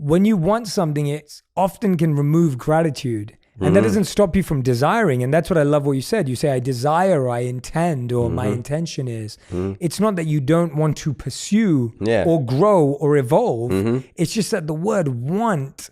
when you want something, it often can remove gratitude. And that doesn't stop you from desiring. And that's what I love what you said. You say, I desire, I intend, or my intention is. It's not that you don't want to pursue or grow or evolve. It's just that the word want,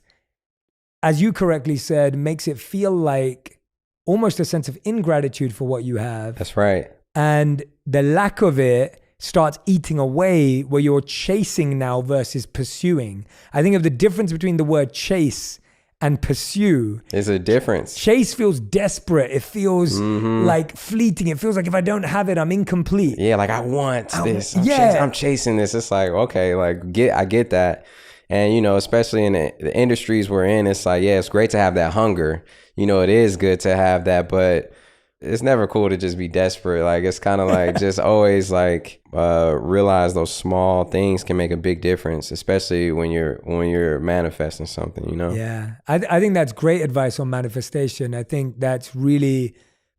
as you correctly said, makes it feel like almost a sense of ingratitude for what you have. That's right. And the lack of it starts eating away where you're chasing now versus pursuing. I think of the difference between the word chase and pursue. There's a difference. Chase feels desperate. It feels like fleeting. It feels like if I don't have it, I'm incomplete. Yeah, like I want this. I'm chasing this. It's like, okay, like I get that. And, you know, especially in the industries we're in, it's like, yeah, it's great to have that hunger. You know, it is good to have that, but it's never cool to just be desperate. Like, it's kind of like just always like realize those small things can make a big difference, especially when you're manifesting something, you know? Yeah, I think that's great advice on manifestation. I think that's really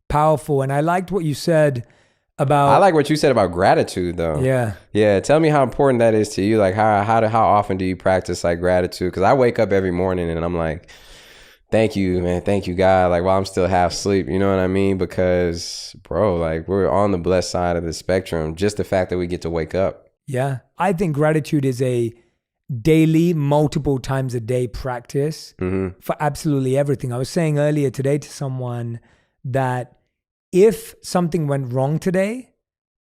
powerful. And I liked what you said about... I like what you said about gratitude, though. Yeah. Yeah, tell me how important that is to you. Like, how often do you practice like gratitude? Because I wake up every morning and I'm like, thank you, man. Thank you, God. Like, while I'm still half asleep, you know what I mean? Because, bro, like, we're on the blessed side of the spectrum. Just the fact that we get to wake up. Yeah. I think gratitude is a daily, multiple times a day practice for absolutely everything. I was saying earlier today to someone that if something went wrong today,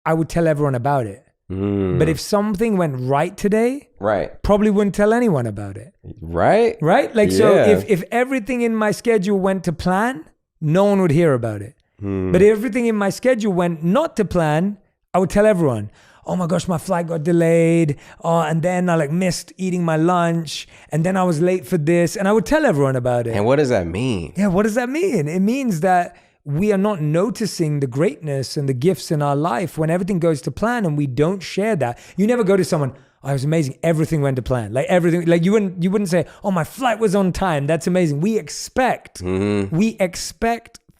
I would tell everyone about it. But if something went right today, probably wouldn't tell anyone about it. Right? Like, so if everything in my schedule went to plan, no one would hear about it. But if everything in my schedule went not to plan, I would tell everyone, oh my gosh, my flight got delayed. And then I like missed eating my lunch. And then I was late for this. And I would tell everyone about it. And what does that mean? Yeah, what does that mean? It means that we are not noticing the greatness and the gifts in our life when everything goes to plan and we don't share that. You never go to someone, oh, it was amazing. Everything went to plan. Like everything, like you wouldn't say, oh, my flight was on time. That's amazing. We expect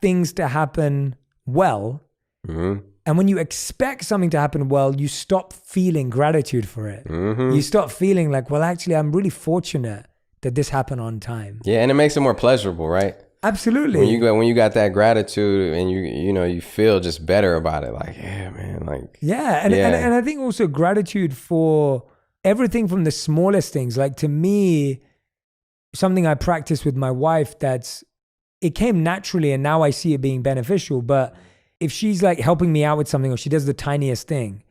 things to happen well. And when you expect something to happen well, you stop feeling gratitude for it. You stop feeling like, well, actually, I'm really fortunate that this happened on time. Yeah, and it makes it more pleasurable, right? Absolutely. When you got that gratitude and you feel just better about it, like, yeah, man, like. Yeah, and I think also gratitude for everything from the smallest things. Like, to me, something I practice with my wife it came naturally and now I see it being beneficial. But if she's like helping me out with something or she does the tiniest thing,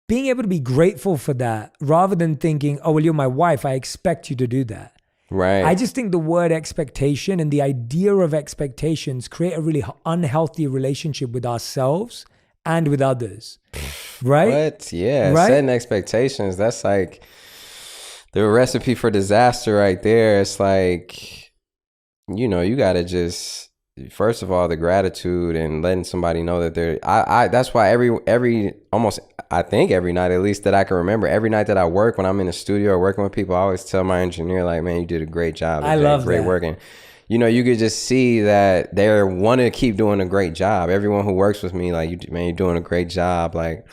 being able to be grateful for that rather than thinking, oh, well, you're my wife, I expect you to do that. Right. I just think the word expectation and the idea of expectations create a really unhealthy relationship with ourselves and with others. Right? What? Yeah. Right? Setting expectations. That's like the recipe for disaster right there. It's like, you got to just, first of all, the gratitude and letting somebody know that they're, that's why I think every night, at least that I can remember, every night that I work, when I'm in the studio or working with people, I always tell my engineer, like, man, you did a great job. I love great that. work. And, you could just see that they want to keep doing a great job. Everyone who works with me, like, you're doing a great job. Like,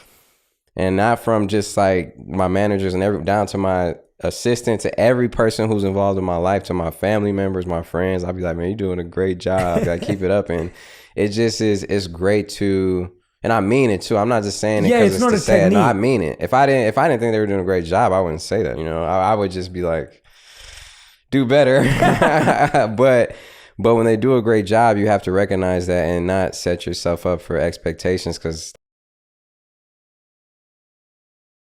and not from just like my managers and down to my assistant, to every person who's involved in my life, to my family members, my friends. I'll be like, man, you're doing a great job. Like, keep it up. And it just it's great to, and I mean it too. I'm not just saying it because it's to say it. No, I mean it. If I didn't think they were doing a great job, I wouldn't say that. I would just be like, do better. But when they do a great job, you have to recognize that and not set yourself up for expectations, because